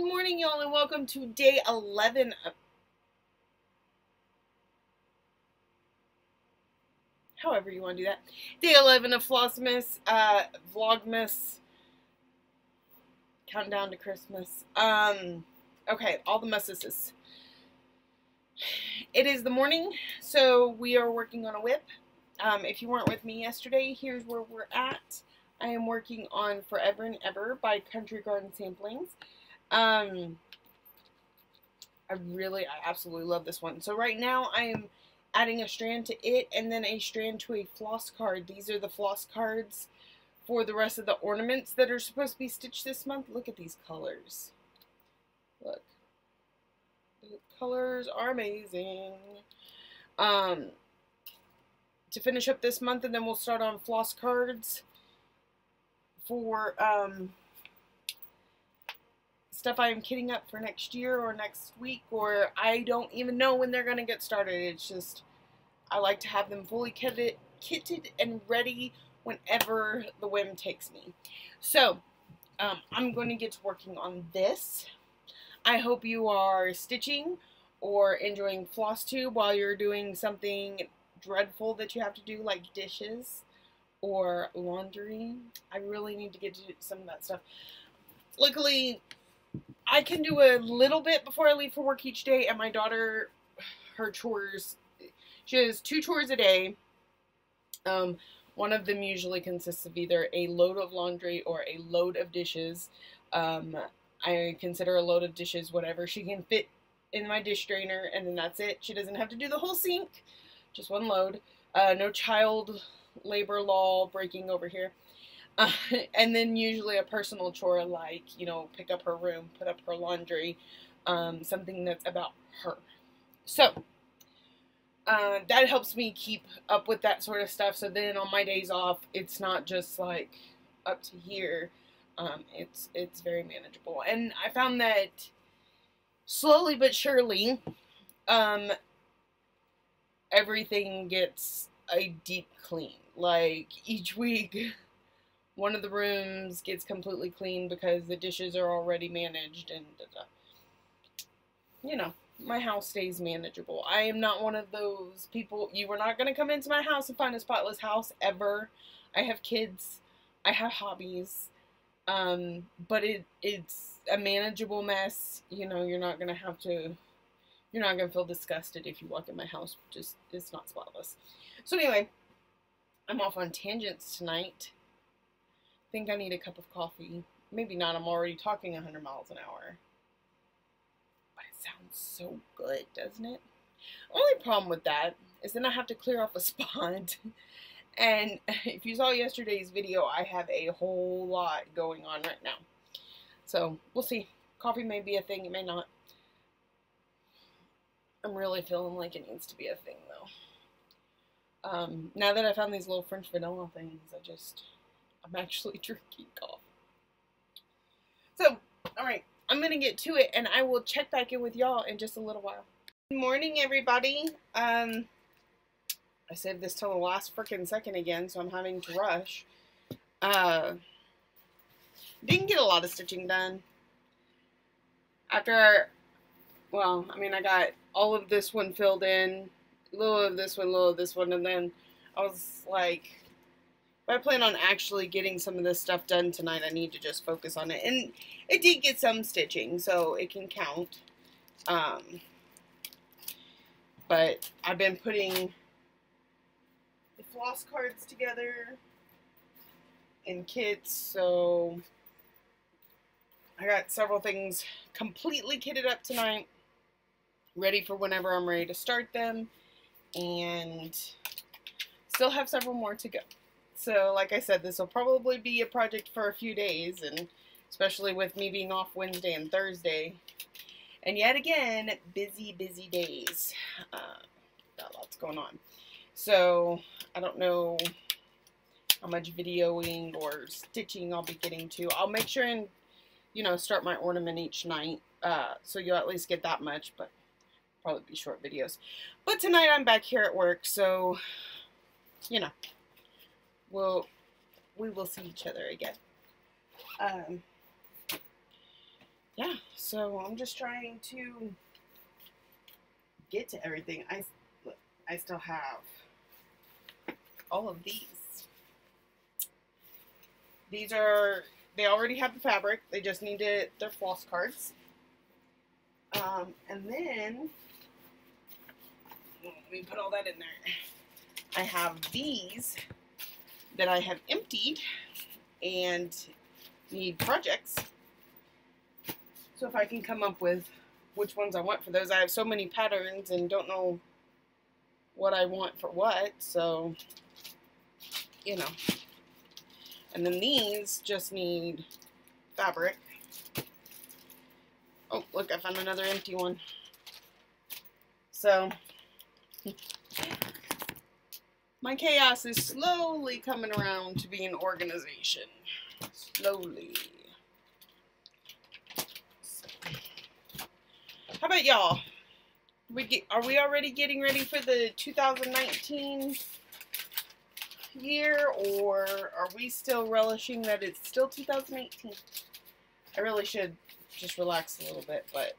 morning, y'all, and welcome to day 11 of, however you want to do that, day 11 of Vlogmas, countdown to Christmas. Okay, all the messes. It is the morning, so we are working on a whip. If you weren't with me yesterday, here's where we're at. I am working on Forever and Ever by Country Garden Samplings. I absolutely love this one. So right now I am adding a strand to it and then a strand to a floss card. These are the floss cards for the rest of the ornaments that are supposed to be stitched this month. Look at these colors. Look. The colors are amazing. To finish up this month, and then we'll start on floss cards for stuff I am kitting up for next year or next week, or I don't even know when they're going to get started. It's just, I like to have them fully kitted and ready whenever the whim takes me. So, I'm going to get to working on this. I hope you are stitching or enjoying floss tube while you're doing something dreadful that you have to do, like dishes or laundry. I really need to get to some of that stuff. Luckily, I can do a little bit before I leave for work each day, and my daughter, her chores, she has 2 chores a day. One of them usually consists of either a load of laundry or a load of dishes. I consider a load of dishes whatever she can fit in my dish drainer, and then that's it. She doesn't have to do the whole sink, just one load. No child labor law breaking over here. And then usually a personal chore like, you know, pick up her room, put up her laundry, something that's about her. So, that helps me keep up with that sort of stuff. So then on my days off, it's not just like up to here. It's very manageable. And I found that slowly but surely, everything gets a deep clean. Like each week, one of the rooms gets completely clean because the dishes are already managed, and you know, my house stays manageable. I am not one of those people. You are not going to come into my house and find a spotless house ever. I have kids. I have hobbies. But it's a manageable mess. You know, you're not going to feel disgusted if you walk in my house. Just, it's not spotless. So anyway, I'm off on tangents tonight. I think I need a cup of coffee. Maybe not. I'm already talking 100 miles an hour. But it sounds so good, doesn't it? Only problem with that is then I have to clear off a spot. And if you saw yesterday's video, I have a whole lot going on right now. So, we'll see. Coffee may be a thing, it may not. I'm really feeling like it needs to be a thing, though. Now that I found these little French vanilla things, I'm actually drinking coffee. So, alright, I'm going to get to it, and I will check back in with y'all in just a little while. Good morning, everybody. I saved this till the last frickin' second again, so I'm having to rush. Didn't get a lot of stitching done. I got all of this one filled in, a little of this one, and then I was like, if I plan on actually getting some of this stuff done tonight, I need to just focus on it. And it did get some stitching, so it can count. But I've been putting the floss cards together in kits, so I got several things completely kitted up tonight, ready for whenever I'm ready to start them, and still have several more to go. So like I said, this will probably be a project for a few days, and especially with me being off Wednesday and Thursday, and yet again, busy days. Got lots going on. So I don't know how much videoing or stitching I'll be getting to. I'll make sure and, you know, start my ornament each night, so you'll at least get that much, but probably be short videos. But tonight I'm back here at work, so, you know, we will see each other again. yeah, so I'm just trying to get to everything. I still have all of these. These are, they already have the fabric. They just needed their floss cards. And then, let me put all that in there. I have these that I have emptied and need projects. So if I can come up with which ones I want for those. I have so many patterns and don't know what I want for what, so, you know. And then these just need fabric. Oh, look, I found another empty one. So, my chaos is slowly coming around to being organization. Slowly. So, how about y'all? Are we already getting ready for the 2019 year, or are we still relishing that it's still 2018? I really should just relax a little bit, but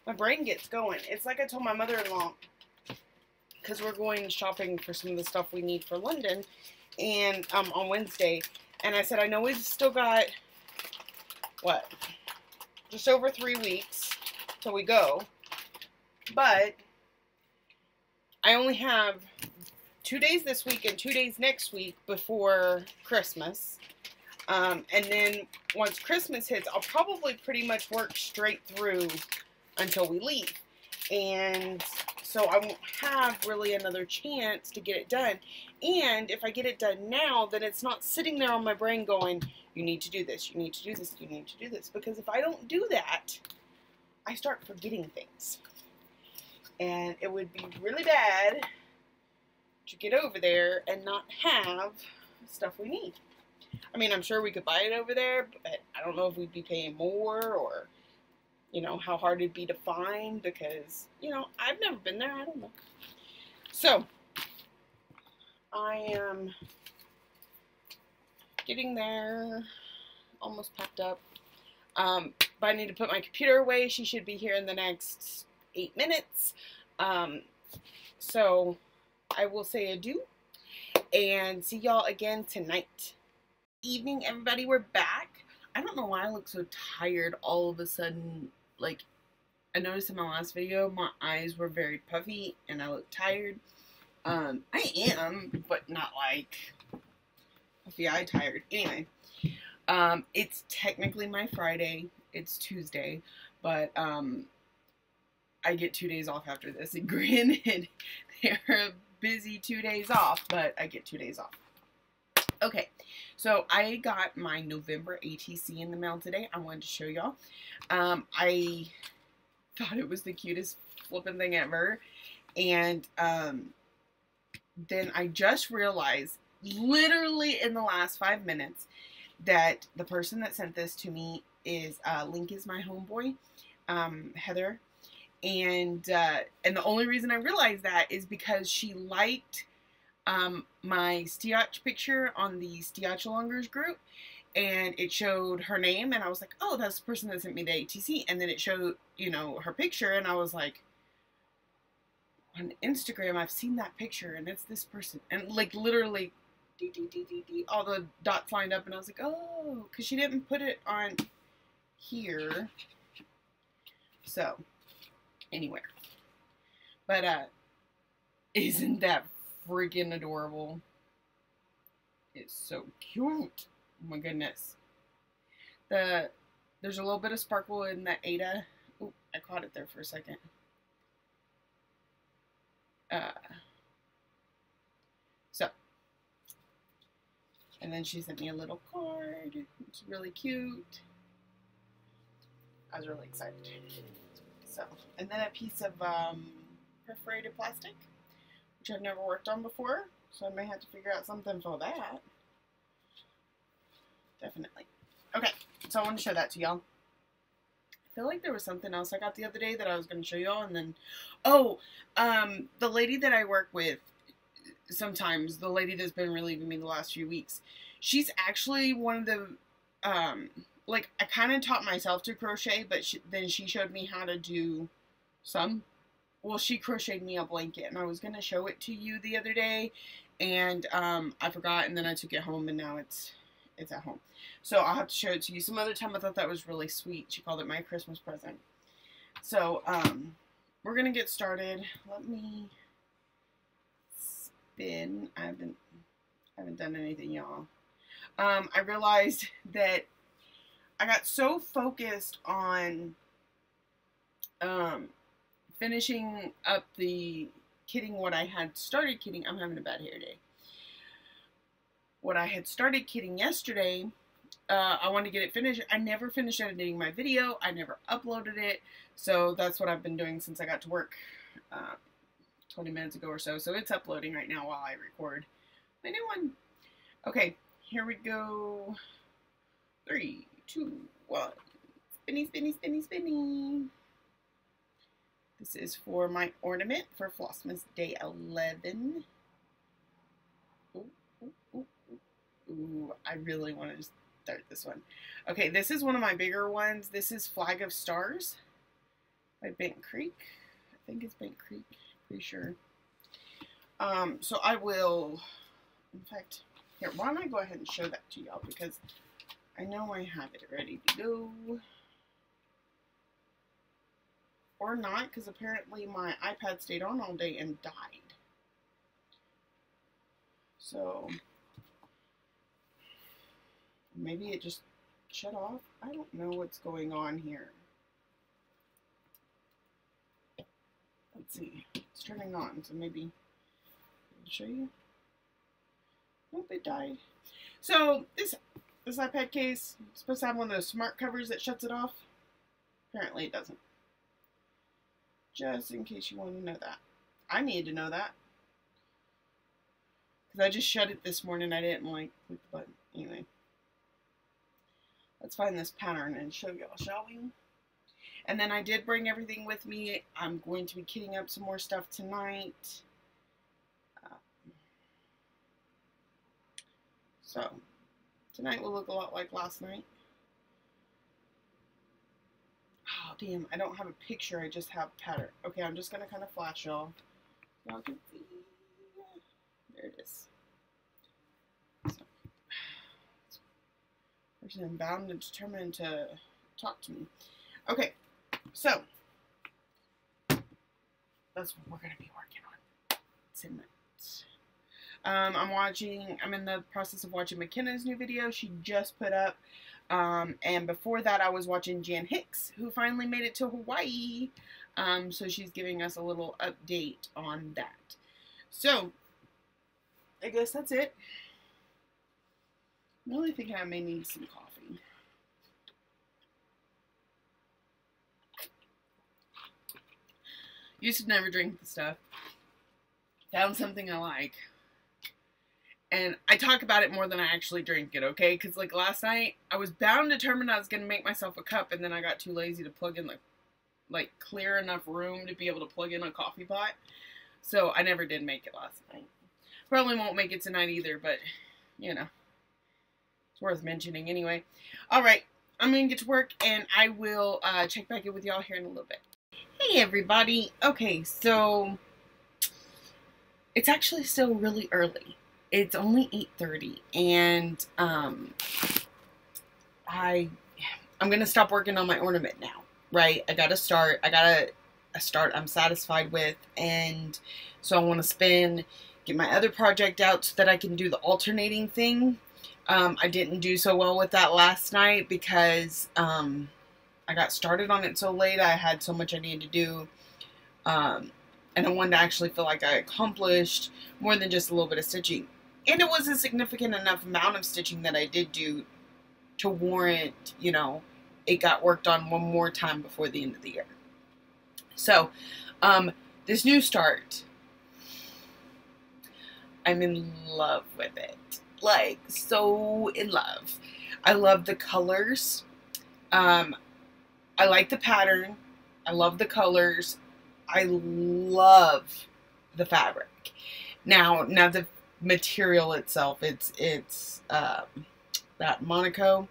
my brain gets going. It's like I told my mother-in-law, because we're going shopping for some of the stuff we need for London, and on Wednesday, and I said, I know we've still got, what, just over 3 weeks till we go, but I only have 2 days this week and 2 days next week before Christmas. And then once Christmas hits, I'll probably pretty much work straight through until we leave. And so I won't have really another chance to get it done. And if I get it done now, then it's not sitting there on my brain going, you need to do this, you need to do this, you need to do this. Because if I don't do that, I start forgetting things. And it would be really bad to get over there and not have stuff we need. I mean, I'm sure we could buy it over there, but I don't know if we'd be paying more, or, you know, how hard it'd be to find, because, you know, I've never been there. I don't know. So, I am getting there, almost packed up. But I need to put my computer away. She should be here in the next 8 minutes. So I will say adieu and see y'all again tonight. Evening, everybody, we're back. I don't know why I look so tired all of a sudden. Like, I noticed in my last video, my eyes were very puffy and I look tired. I am, but not like puffy eye tired. Anyway, it's technically my Friday. It's Tuesday, but I get 2 days off after this. And granted, they're a busy 2 days off, but I get 2 days off. Okay, so I got my November ATC in the mail today. I wanted to show y'all. I thought it was the cutest flipping thing ever. And then I just realized, literally in the last 5 minutes, that the person that sent this to me is, Link is my homeboy, Heather. And the only reason I realized that is because she liked my Stiach picture on the Stiachalongers group, and it showed her name, and I was like, oh, that's the person that sent me the ATC, and then it showed, you know, her picture, and I was like, on Instagram, I've seen that picture, and it's this person, and like, literally, all the dots lined up, and I was like, oh, because she didn't put it on here, so, anywhere, but, isn't that freaking adorable? It's so cute. Oh my goodness. There's a little bit of sparkle in the Ada. Oh, I caught it there for a second. So, and then she sent me a little card. It's really cute. I was really excited. So, and then a piece of perforated plastic, which I've never worked on before, so I may have to figure out something for that. Definitely. Okay, so I want to show that to y'all. I feel like there was something else I got the other day that I was going to show y'all, and then, oh, the lady that I work with sometimes, the lady that's been relieving me the last few weeks, she's actually one of the like, I kind of taught myself to crochet, but then she showed me how to do some. Well, she crocheted me a blanket, and I was going to show it to you the other day, and I forgot, and then I took it home, and now it's at home. So I'll have to show it to you some other time. I thought that was really sweet. She called it my Christmas present. So, we're going to get started. Let me spin. I haven't done anything, y'all. I realized that I got so focused on finishing up the kitting what I had started kitting. I'm having a bad hair day. What I had started kitting yesterday, I wanted to get it finished. I never finished editing my video. I never uploaded it. So that's what I've been doing since I got to work 20 minutes ago or so. So it's uploading right now while I record my new one. Okay, here we go. 3, 2, 1. Spinny, spinny, spinny, spinny. This is for my ornament for Vlogmas Day 11. Ooh, ooh, ooh, ooh. I really want to start this one. Okay, this is one of my bigger ones. This is Flag of Stars by Bent Creek. I think it's Bent Creek. Pretty sure. So I will, in fact, here, why don't I go ahead and show that to y'all, because I know I have it ready to go. Or not, because apparently my iPad stayed on all day and died. So, maybe it just shut off. I don't know what's going on here. Let's see. It's turning on, so maybe I'll show you. Nope, it died. So, this iPad case is supposed to have one of those smart covers that shuts it off. Apparently it doesn't. Just in case you want to know that. I need to know that. Because I just shut it this morning. I didn't like click the button. Anyway. Let's find this pattern and show y'all, shall we? And then I did bring everything with me. I'm going to be kitting up some more stuff tonight. So, tonight will look a lot like last night. Oh, damn, I don't have a picture, I just have pattern. Okay, I'm just going to kind of flash y'all. Y'all can see. There it is. So, person bound and determined to talk to me. Okay, so, that's what we're going to be working on tonight. I'm in the process of watching McKenna's new video she just put up. And before that, I was watching Jan Hicks, who finally made it to Hawaii. So she's giving us a little update on that. So, I guess that's it. I'm really thinking I may need some coffee. Used to never drink the stuff. Found something I like. And I talk about it more than I actually drink it, okay? Because, like, last night, I was bound determined I was going to make myself a cup, and then I got too lazy to plug in, like, clear enough room to be able to plug in a coffee pot. So, I never did make it last night. Probably won't make it tonight either, but, you know. It's worth mentioning anyway. Alright, I'm going to get to work, and I will check back in with y'all here in a little bit. Hey, everybody. Okay, so, it's actually still really early. It's only 8:30, and I'm gonna stop working on my ornament now, right? I got a start I'm satisfied with, and so I want to spin, get my other project out so that I can do the alternating thing. I didn't do so well with that last night because I got started on it so late. I had so much I needed to do, and I wanted to actually feel like I accomplished more than just a little bit of stitching. And it was a significant enough amount of stitching that I did do to warrant, you know, it got worked on one more time before the end of the year. So, this new start, I'm in love with it. Like, so in love. I love the colors. I like the pattern. I love the colors. I love the fabric. Now the material itself, it's that Monaco,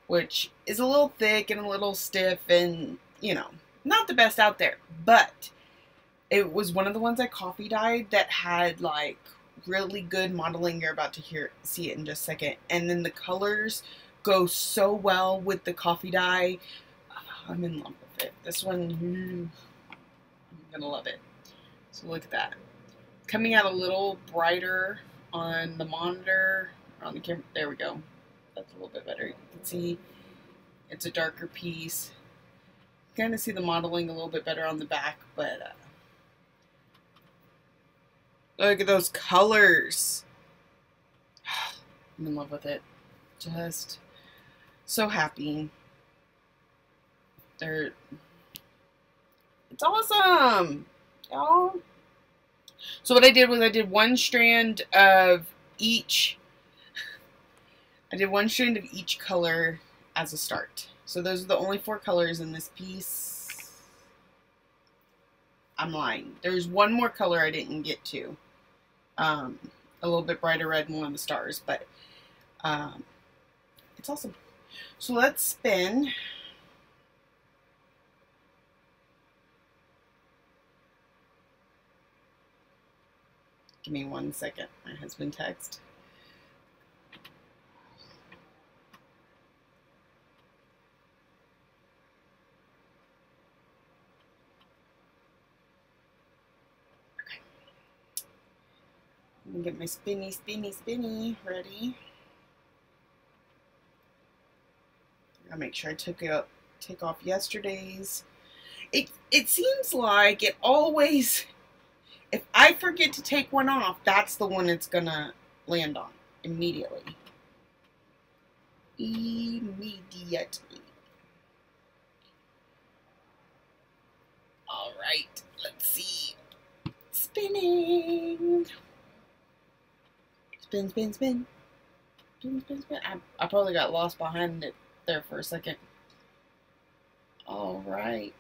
which is a little thick and a little stiff and, you know, not the best out there. But it was one of the ones I coffee dyed that had, like, really good modeling. You're about to see it in just a second. And then the colors go so well with the coffee dye. I'm in love with it. This one, I'm gonna love it. So look at that. Coming out a little brighter on the monitor, on the camera. There we go. That's a little bit better. You can see it's a darker piece. Kind of see the modeling a little bit better on the back, but look at those colors. I'm in love with it. Just so happy. It's awesome, y'all. So what I did was I did one strand of each. I did one strand of each color as a start. So those are the only 4 colors in this piece. I'm lying. There's one more color I didn't get to. A little bit brighter red in one of the stars, but it's awesome. So let's spin. Give me 1 second. My husband texted. Okay. I'm gonna get my spinny ready. I'll make sure I take off yesterday's. It seems like it always, if I forget to take one off, that's the one it's gonna land on immediately. All right, let's see. Spinning. Spin, spin, spin. Spin, spin, spin. I probably got lost behind it there for a second. All right.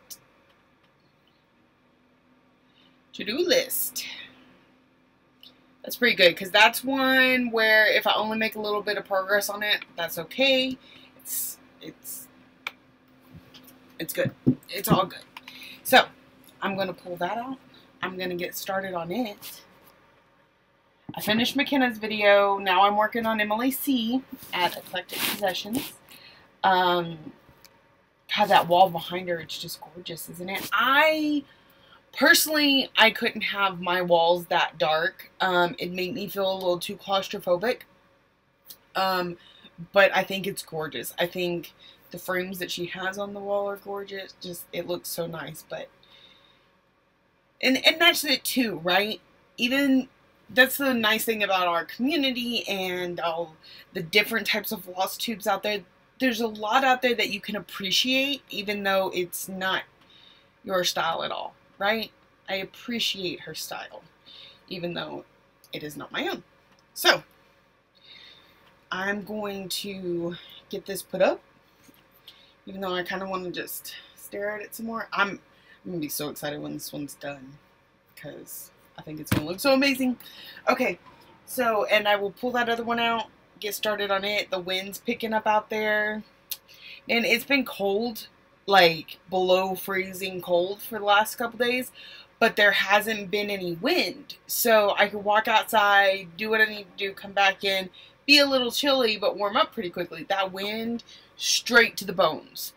To-do list. That's pretty good, because that's one where if I only make a little bit of progress on it, that's okay. It's good. It's all good. So I'm going to pull that out. I'm going to get started on it. I finished McKenna's video. Now I'm working on Emily C. at Eclectic Possessions. God, that wall behind her, it's just gorgeous, isn't it? Personally, I couldn't have my walls that dark. It made me feel a little too claustrophobic. But I think it's gorgeous. I think the frames that she has on the wall are gorgeous. Just, it looks so nice. But, and that's it too, right? Even, that's the nice thing about our community and all the different types of floss tubes out there. There's a lot out there that you can appreciate, even though it's not your style at all. Right? I appreciate her style, even though it is not my own. So, I'm going to get this put up, even though I kind of want to just stare at it some more. I'm going to be so excited when this one's done, because I think it's going to look so amazing. Okay, so, and I will pull that other one out, get started on it. The wind's picking up out there, and it's been cold, like below freezing cold for the last couple days, but there hasn't been any wind, so I could walk outside, do what I need to do, come back in, be a little chilly, but warm up pretty quickly. That wind, straight to the bones.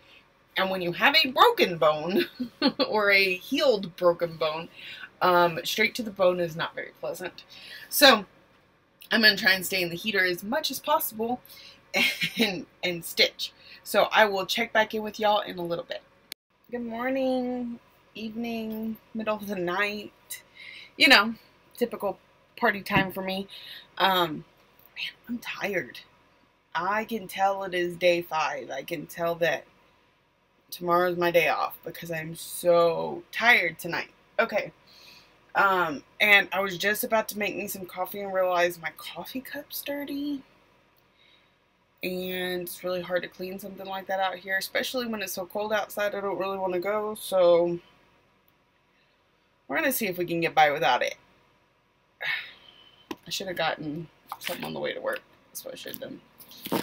And when you have a broken bone, or a healed broken bone, straight to the bone is not very pleasant. So I'm going to try and stay in the heater as much as possible and stitch. So I will check back in with y'all in a little bit. Good morning, evening, middle of the night. You know, typical party time for me. Man, I'm tired. I can tell it is day 5. I can tell that tomorrow's my day off because I'm so tired tonight. Okay. And I was just about to make me some coffee and realized my coffee cup's dirty. And it's really hard to clean something like that out here, especially when it's so cold outside. I don't really want to go, so we're going to see if we can get by without it. I should have gotten something on the way to work. That's what I should have done.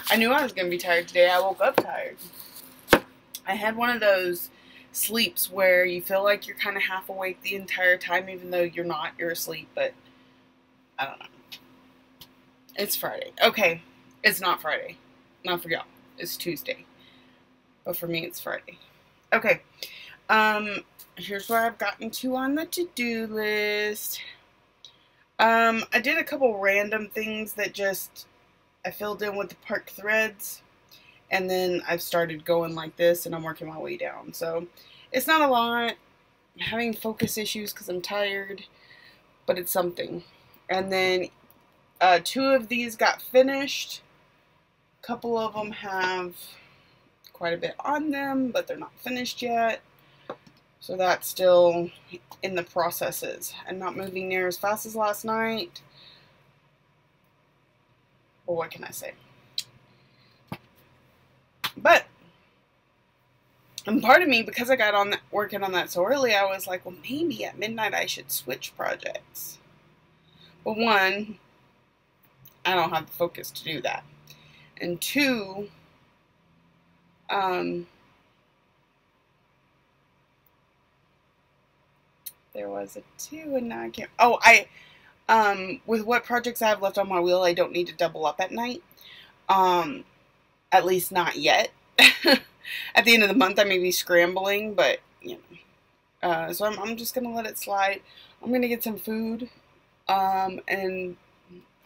I knew I was going to be tired today. I woke up tired. I had one of those sleeps where you feel like you're kind of half awake the entire time, even though you're not. You're asleep, but I don't know. It's Friday. Okay, it's not Friday. Not for y'all. It's Tuesday. But for me, it's Friday. Okay. Here's where I've gotten to on the to-do list. I did a couple random things that just I filled in with the park threads, and then I've started going like this, and I'm working my way down. So it's not a lot. I'm having focus issues because I'm tired, but it's something. And then 2 of these got finished. A couple of them have quite a bit on them, but they're not finished yet. So that's still in the processes and not moving near as fast as last night. Well, what can I say? But, and part of me, because I got on that, working on that so early, I was like, well, maybe at midnight I should switch projects. But 1, I don't have the focus to do that. And 2, there was a 2 and now I can't. Oh, with what projects I have left on my wheel, I don't need to double up at night. At least not yet. At the end of the month, I may be scrambling, but, you know. So I'm just going to let it slide. I'm going to get some food, and,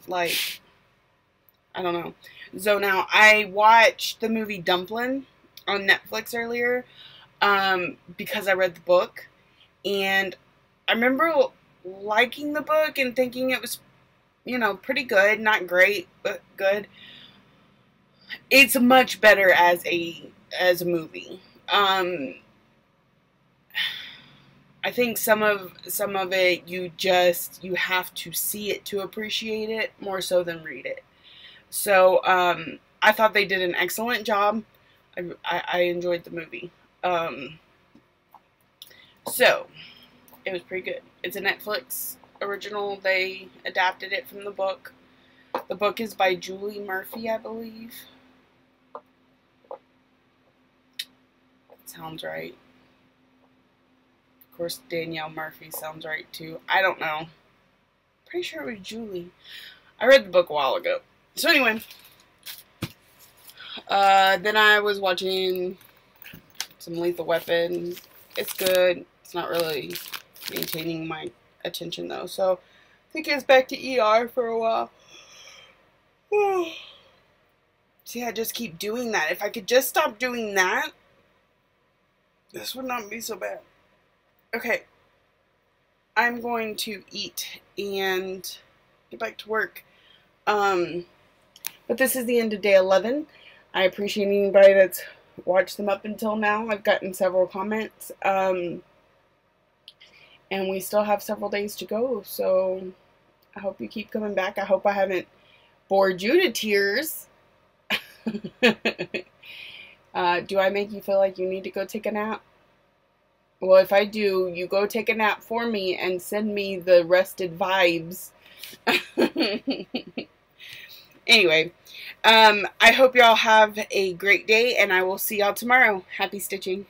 like, I don't know, zone out. I watched the movie Dumpling on Netflix earlier, because I read the book, and I remember liking the book and thinking it was, you know, pretty good. Not great, but good. It's much better as a movie. I think some of it you have to see it to appreciate it more so than read it. So I thought they did an excellent job. I enjoyed the movie. So it was pretty good. It's a Netflix original. They adapted it from the book. The book is by Julie Murphy, I believe. That sounds right. Of course, Danielle Murphy sounds right too. I don't know. Pretty sure it was Julie. I read the book a while ago. So anyway, then I was watching some Lethal Weapon. It's good. It's not really maintaining my attention though. So I think it's back to ER for a while. See, I just keep doing that. If I could just stop doing that, this would not be so bad. Okay. I'm going to eat and get back to work. But this is the end of day 11. I appreciate anybody that's watched them up until now. I've gotten several comments. And we still have several days to go. So I hope you keep coming back. I hope I haven't bored you to tears. Do I make you feel like you need to go take a nap? Well, if I do, you go take a nap for me and send me the rested vibes. Anyway, I hope y'all have a great day, and I will see y'all tomorrow. Happy stitching.